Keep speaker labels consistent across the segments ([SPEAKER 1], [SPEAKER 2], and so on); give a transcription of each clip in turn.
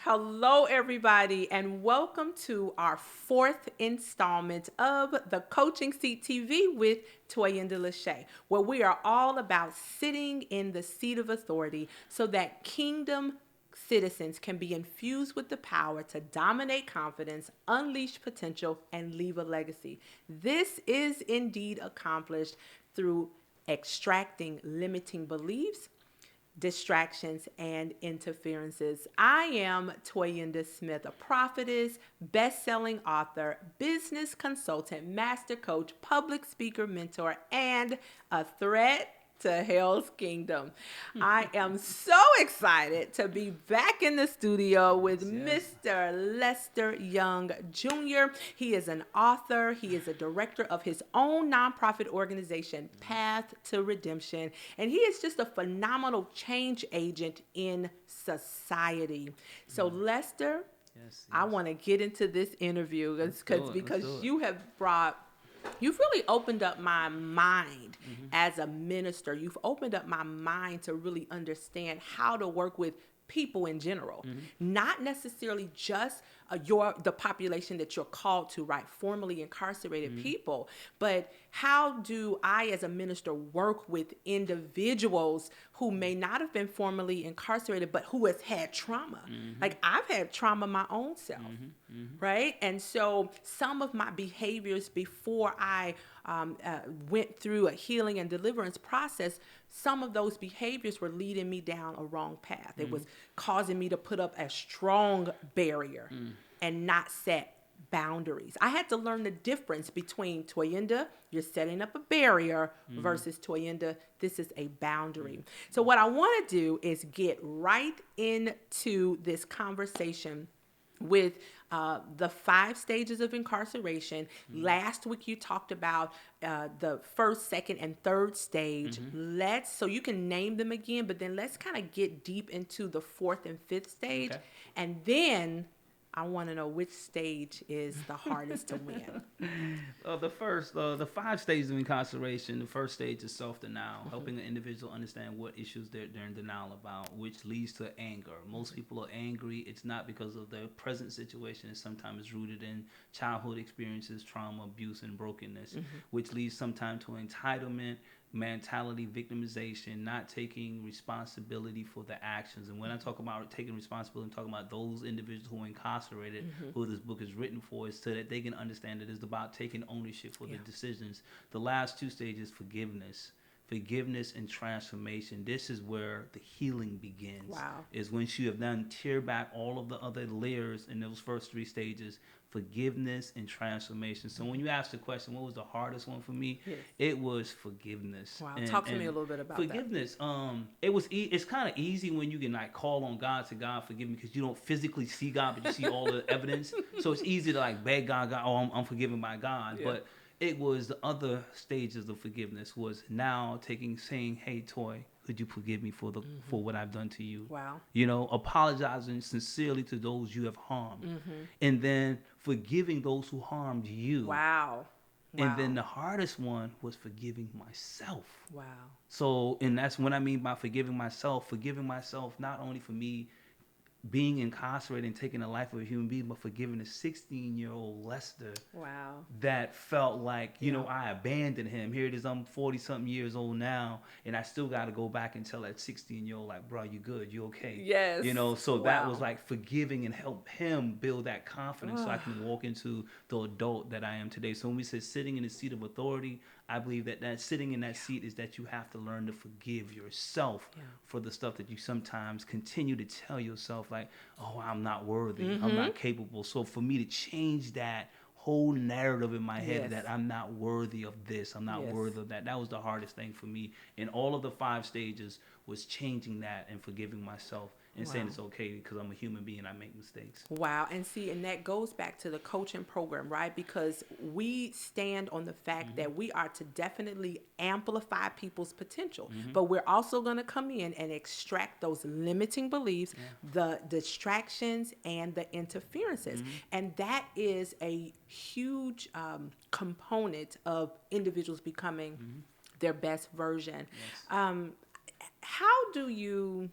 [SPEAKER 1] Hello, everybody, and welcome to our fourth installment of the Coaching Seat TV with Toyinda LaShea, where we are all about sitting in the seat of authority so that kingdom citizens can be infused with the power to dominate confidence, unleash potential, and leave a legacy. This is indeed accomplished through extracting limiting beliefs, distractions, and interferences. I am Toyinda Smith, a prophetess, best-selling author, business consultant, master coach, public speaker, mentor, and a threat to Hell's Kingdom. I am so excited to be back in the studio with Mr. Lester Young Jr. He is an author. He is a director of his own nonprofit organization, Path to Redemption, and he is just a phenomenal change agent in society. So, Lester, I want to get into this interview because you've really opened up my mind as a minister. You've opened up my mind to really understand how to work with people in general, not necessarily just the population that you're called to, right? Formerly incarcerated people, but how do I, as a minister, work with individuals who may not have been formerly incarcerated, but who has had trauma? Like I've had trauma my own self, right? And so some of my behaviors before I went through a healing and deliverance process, some of those behaviors were leading me down a wrong path. It was causing me to put up a strong barrier and not set boundaries. I had to learn the difference between Toyinda, you're setting up a barrier, versus Toyinda, this is a boundary. So what I want to do is get right into this conversation with the 5 stages of incarceration. Last week you talked about the first, second, and third stage. So you can name them again, but then let's kind of get deep into the 4th and 5th stage. Okay. And then I want to know which stage is the hardest to win.
[SPEAKER 2] The 5 stages of incarceration. The first stage is self-denial, helping an individual understand what issues they're in denial about, which leads to anger. Most people are angry. It's not because of their present situation. It's sometimes rooted in childhood experiences, trauma, abuse, and brokenness, which leads sometimes to entitlement, mentality, victimization, not taking responsibility for the actions. And when I talk about taking responsibility, I'm talking about those individuals who are incarcerated, who this book is written for, is so that they can understand that it's about taking ownership for the decisions. The last 2 stages, forgiveness and transformation. This is where the healing begins.
[SPEAKER 1] Wow.
[SPEAKER 2] Is once you have done tear back all of the other layers in those first 3 stages, forgiveness and transformation. So when you ask the question, what was the hardest one for me?
[SPEAKER 1] Yes.
[SPEAKER 2] It was forgiveness.
[SPEAKER 1] Wow. Talk to me a little bit about
[SPEAKER 2] forgiveness. It's kind of easy when you can like call on God to God forgive me, because you don't physically see God, but you see all the evidence. So it's easy to like beg God, I'm forgiven by God. Yeah. But it was the other stages of forgiveness was now saying, hey, Toy, could you forgive me for what I've done to you?
[SPEAKER 1] Wow.
[SPEAKER 2] You know, apologizing sincerely to those you have harmed. And then forgiving those who harmed you.
[SPEAKER 1] Wow.
[SPEAKER 2] And then the hardest one was forgiving myself.
[SPEAKER 1] Wow.
[SPEAKER 2] So, and that's what I mean by forgiving myself not only for me being incarcerated and taking the life of a human being, but forgiving a 16-year-old Lester.
[SPEAKER 1] Wow.
[SPEAKER 2] That felt like, I abandoned him. Here it is, I'm 40-something years old now, and I still got to go back and tell that 16-year-old, like, bro, you good, you okay?
[SPEAKER 1] Yes.
[SPEAKER 2] So that was like forgiving and help him build that confidence so I can walk into the adult that I am today. So when we say sitting in the seat of authority, I believe that sitting in that seat is that you have to learn to forgive yourself for the stuff that you sometimes continue to tell yourself, like, oh, I'm not worthy, I'm not capable. So for me to change that whole narrative in my head that I'm not worthy of this, I'm not worthy of that was the hardest thing for me. And all of the 5 stages was changing that and forgiving myself and saying it's okay because I'm a human being, I make mistakes.
[SPEAKER 1] Wow. And see, and that goes back to the coaching program, right? Because we stand on the fact that we are to definitely amplify people's potential, but we're also going to come in and extract those limiting beliefs, the distractions, and the interferences. And that is a huge component of individuals becoming their best version. How do you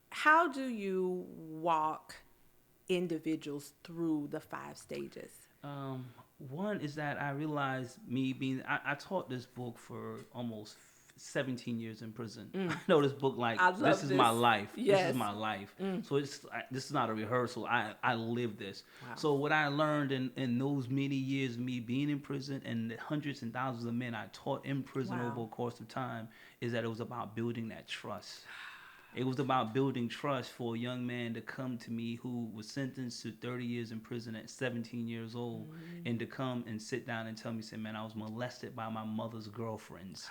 [SPEAKER 1] how do you walk individuals through the 5 stages?
[SPEAKER 2] Um, One is that I realized me being, I taught this book for almost 17 years in prison. I know this book like
[SPEAKER 1] I
[SPEAKER 2] this
[SPEAKER 1] love
[SPEAKER 2] is my
[SPEAKER 1] this.
[SPEAKER 2] life. This is
[SPEAKER 1] Yes.
[SPEAKER 2] my life. So this is not a rehearsal. I live this.
[SPEAKER 1] Wow.
[SPEAKER 2] So what I learned in those many years of me being in prison and the hundreds and thousands of men I taught in prison
[SPEAKER 1] Wow.
[SPEAKER 2] over a course of time is that it was about building that trust. It was about building trust for a young man to come to me who was sentenced to 30 years in prison at 17 years old and to come and sit down and tell me, say, man, I was molested by my mother's girlfriends.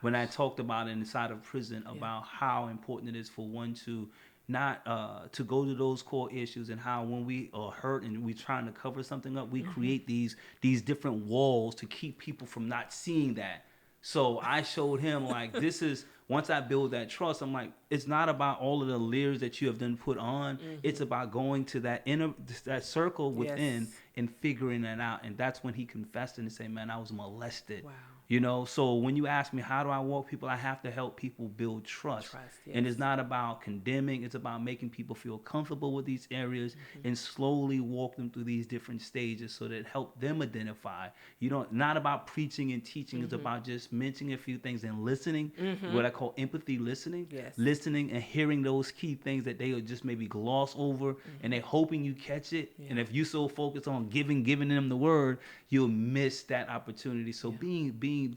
[SPEAKER 2] When I talked about it inside of prison about how important it is for one to not to go to those core issues and how when we are hurt and we're trying to cover something up, we create these different walls to keep people from not seeing that. So I showed him like this is once I build that trust, I'm like, it's not about all of the layers that you have done put on. It's about going to that inner that circle within
[SPEAKER 1] Yes.
[SPEAKER 2] and figuring that out. And that's when he confessed and say, man, I was molested.
[SPEAKER 1] Wow.
[SPEAKER 2] You know, so when you ask me how do I walk people, I have to help people build trust.
[SPEAKER 1] Trust,
[SPEAKER 2] And
[SPEAKER 1] yes.
[SPEAKER 2] it's not about condemning, it's about making people feel comfortable with these areas and slowly walk them through these different stages so that it help them identify. You know, not about preaching and teaching, it's about just mentioning a few things and listening, what I call empathy listening.
[SPEAKER 1] Yes.
[SPEAKER 2] Listening and hearing those key things that they would just maybe gloss over and they're hoping you catch it.
[SPEAKER 1] Yeah.
[SPEAKER 2] And if you so focus on giving them the word, you'll miss that opportunity. So being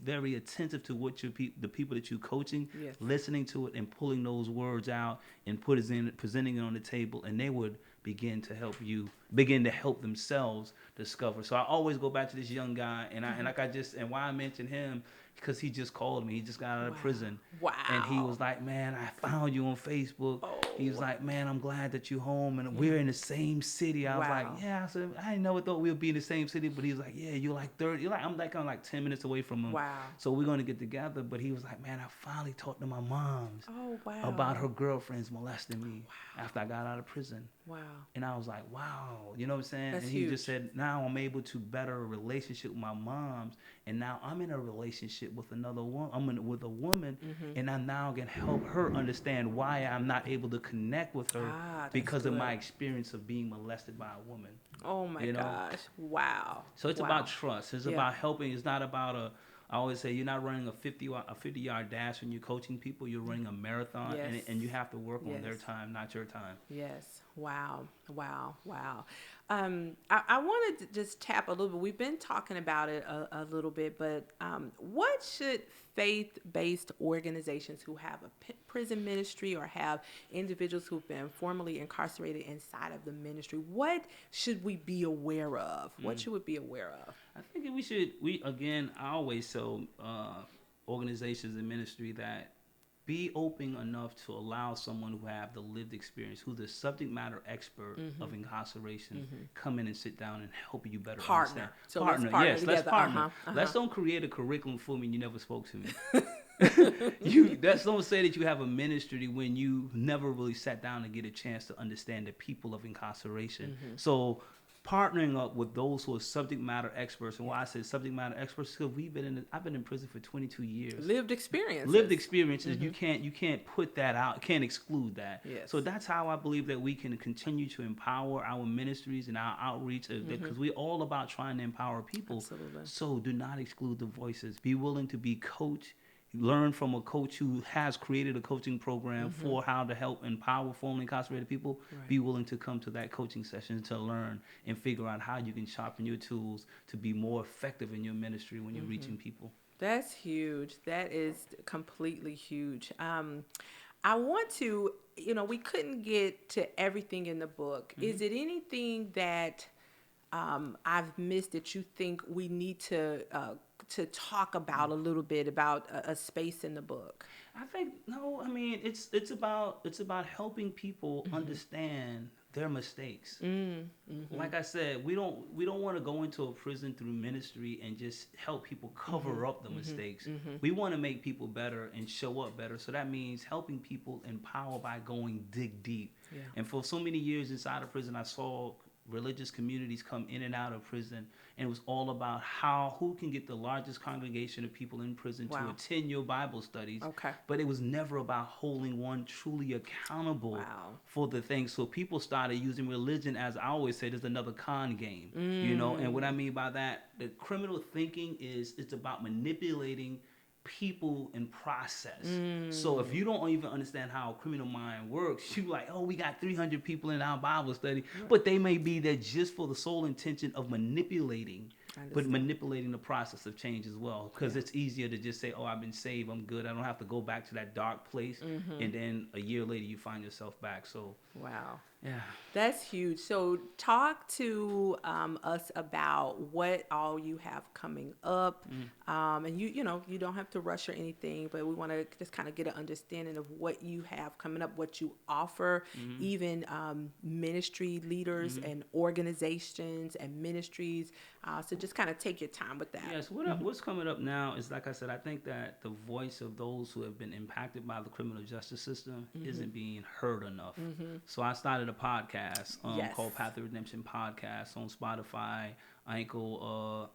[SPEAKER 2] very attentive to what the people that you're coaching,
[SPEAKER 1] Yes.
[SPEAKER 2] listening to it and pulling those words out and presenting it on the table, and they would begin to help themselves discover. So I always go back to this young guy, and and why I mentioned him because he just called me. He just got out of prison.
[SPEAKER 1] Wow.
[SPEAKER 2] And he was like, man, I found you on Facebook.
[SPEAKER 1] Oh.
[SPEAKER 2] He was like, man, I'm glad that you're home and we're in the same city. I was like,
[SPEAKER 1] Wow.
[SPEAKER 2] yeah. I said, I never thought we'd be in the same city. But he was like, yeah, you're like 30. I'm like, 10 minutes away from him.
[SPEAKER 1] Wow.
[SPEAKER 2] So we're going to get together. But he was like, man, I finally talked to my moms
[SPEAKER 1] Oh, wow.
[SPEAKER 2] about her girlfriends molesting me after I got out of prison.
[SPEAKER 1] Wow.
[SPEAKER 2] And I was like, wow, you know what I'm saying?
[SPEAKER 1] That's
[SPEAKER 2] and he
[SPEAKER 1] huge.
[SPEAKER 2] just said, now I'm able to better a relationship with my moms. And now I'm in a relationship with another woman. With a woman, and I now can help her understand why I'm not able to connect with her
[SPEAKER 1] That's
[SPEAKER 2] because of
[SPEAKER 1] good.
[SPEAKER 2] my experience of being molested by a woman.
[SPEAKER 1] Oh my
[SPEAKER 2] You know?
[SPEAKER 1] gosh. Wow.
[SPEAKER 2] So it's
[SPEAKER 1] Wow.
[SPEAKER 2] about trust. It's
[SPEAKER 1] Yeah.
[SPEAKER 2] about helping. It's not about I always say you're not running a 50-yard dash when you're coaching people. You're running a marathon,
[SPEAKER 1] Yes.
[SPEAKER 2] and you have to work on their
[SPEAKER 1] Yes.
[SPEAKER 2] time, not your time.
[SPEAKER 1] Yes. Wow. Wow. Wow. I wanted to just tap a little bit. We've been talking about it a little bit, but what should faith-based organizations who have a prison ministry or have individuals who've been formerly incarcerated inside of the ministry, what should we be aware of? What should we be aware of?
[SPEAKER 2] I think I always tell organizations in ministry that be open enough to allow someone who have the lived experience, who's the subject matter expert of incarceration, come in and sit down and help you better
[SPEAKER 1] Partner.
[SPEAKER 2] understand.
[SPEAKER 1] So let's partner
[SPEAKER 2] Yes, let's
[SPEAKER 1] together.
[SPEAKER 2] partner. Let's don't create a curriculum for me and you never spoke to me. Don't say that you have a ministry when you never really sat down to get a chance to understand the people of incarceration. So partnering up with those who are subject matter experts, and why I say subject matter experts because I've been in prison for 22 years.
[SPEAKER 1] Lived experiences.
[SPEAKER 2] Lived experiences. You can't put that out. Can't exclude that.
[SPEAKER 1] Yes.
[SPEAKER 2] So that's how I believe that we can continue to empower our ministries and our outreach because we're all about trying to empower people.
[SPEAKER 1] Absolutely.
[SPEAKER 2] So do not exclude the voices. Be willing to be coached. Learn from a coach who has created a coaching program for how to help empower formerly incarcerated people.
[SPEAKER 1] Right.
[SPEAKER 2] Be willing to come to that coaching session to learn and figure out how you can sharpen your tools to be more effective in your ministry when you're reaching people.
[SPEAKER 1] That's huge. That is completely huge. I want to, we couldn't get to everything in the book. Is it anything that I've missed that you think we need to talk about a little bit about a space in the book?
[SPEAKER 2] I think no. I mean, it's about helping people understand their mistakes. Like I said, we don't want to go into a prison through ministry and just help people cover up the mistakes. We want to make people better and show up better. So that means helping people empower by going dig deep.
[SPEAKER 1] Yeah.
[SPEAKER 2] And for so many years inside of prison, I saw religious communities come in and out of prison, and it was all about who can get the largest congregation of people in prison to attend your Bible studies.
[SPEAKER 1] Okay.
[SPEAKER 2] But it was never about holding one truly accountable for the things. So people started using religion, as I always said, as another con game. And what I mean by that, the criminal thinking it's about manipulating people and process. So if you don't even understand how a criminal mind works, you like, oh, we got 300 people in our Bible study, but they may be there just for the sole intention of manipulating the process of change as well. Because it's easier to just say, oh, I've been saved, I'm good, I don't have to go back to that dark place, and then a year later you find yourself back. So yeah,
[SPEAKER 1] that's huge. So talk to us about what all you have coming up, and you don't have to rush or anything, but we want to just kind of get an understanding of what you have coming up, what you offer, even ministry leaders and organizations and ministries. So just kind of take your time with that.
[SPEAKER 2] Yes, what's coming up now is, like I said, I think that the voice of those who have been impacted by the criminal justice system isn't being heard enough. So I started a podcast called Path of Redemption Podcast on Spotify, Anchor,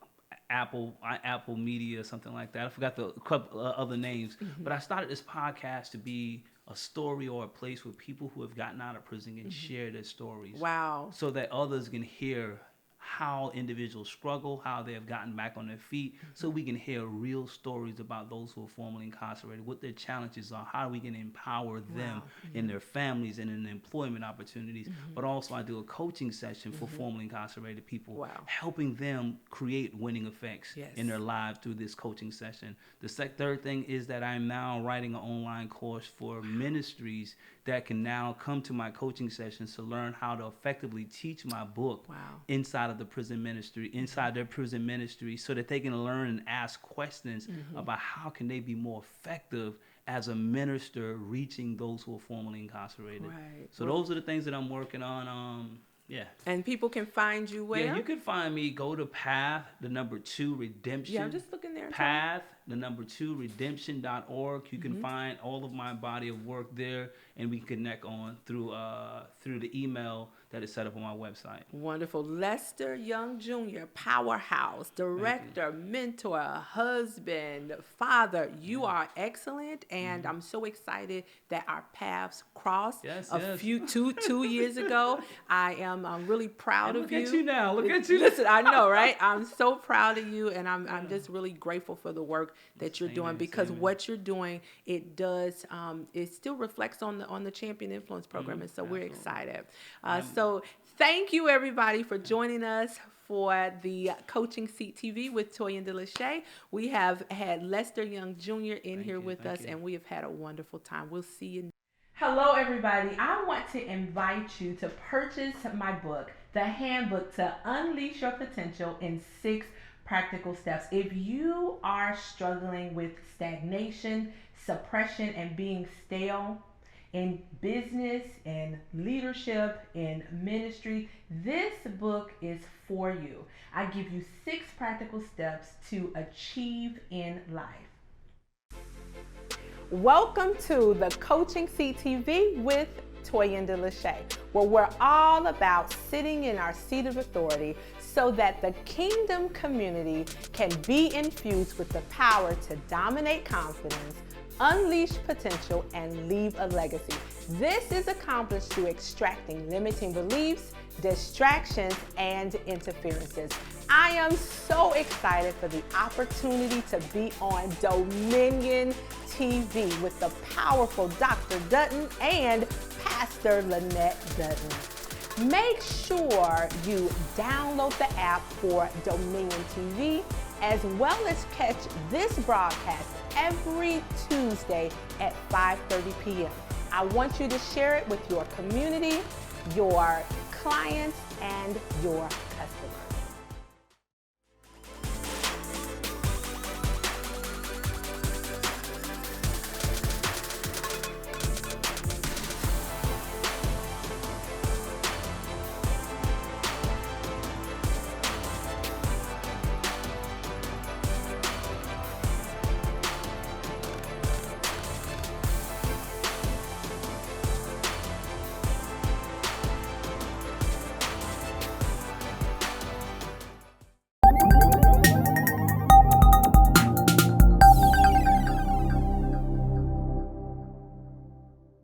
[SPEAKER 2] Apple Media, something like that. I forgot the couple other names, but I started this podcast to be a story or a place where people who have gotten out of prison can share their stories.
[SPEAKER 1] Wow.
[SPEAKER 2] So that others can hear how individuals struggle, how they have gotten back on their feet, so we can hear real stories about those who are formerly incarcerated, what their challenges are, how we can empower them in their families and in employment opportunities. But also I do a coaching session for formerly incarcerated people, helping them create winning effects in their lives through this coaching session. The third thing is that I'm now writing an online course for ministries that can now come to my coaching sessions to learn how to effectively teach my book inside of the prison ministry, inside their prison ministry, so that they can learn and ask questions about how can they be more effective as a minister reaching those who are formerly incarcerated. So those are the things that I'm working on.
[SPEAKER 1] And people can find you where?
[SPEAKER 2] Yeah, you can find me. Go to Path, 2 Redemption.
[SPEAKER 1] Yeah, I'm just looking there.
[SPEAKER 2] Path, 2 Redemption.org. You can find all of my body of work there, and we connect on through the email that is set up on my website.
[SPEAKER 1] Wonderful. Lester Young Jr., powerhouse, director, mentor, husband, father. You are excellent, and I'm so excited that our paths crossed two years ago. I'm really proud of you.
[SPEAKER 2] Look at you now. Look at you.
[SPEAKER 1] Listen, I know, right? I'm so proud of you, and I'm just really grateful for the work that you're doing, because what you're doing, it does, it still reflects on the Champion Influence Program, and so we're excited. So thank you, everybody, for joining us for the Coaching Seat TV with Toyinda LaShea. We have had Lester Young Jr. in here with us, and we have had a wonderful time. We'll see you. Hello, everybody. I want to invite you to purchase my book, The Handbook to Unleash Your Potential in 6 Practical Steps. If you are struggling with stagnation, suppression, and being stale in business and leadership and ministry, this book is for you. I give you 6 practical steps to achieve in life. Welcome to the Coaching Seat TV with Toyinda LaShea, where we're all about sitting in our seat of authority so that the kingdom community can be infused with the power to dominate confidence, unleash potential, and leave a legacy. This is accomplished through extracting limiting beliefs, distractions, and interferences. I am so excited for the opportunity to be on Dominion TV with the powerful Dr. Dutton and Pastor Lynette Dutton. Make sure you download the app for Dominion TV, as well as catch this broadcast every Tuesday at 5:30 p.m. I want you to share it with your community, your clients, and your customers.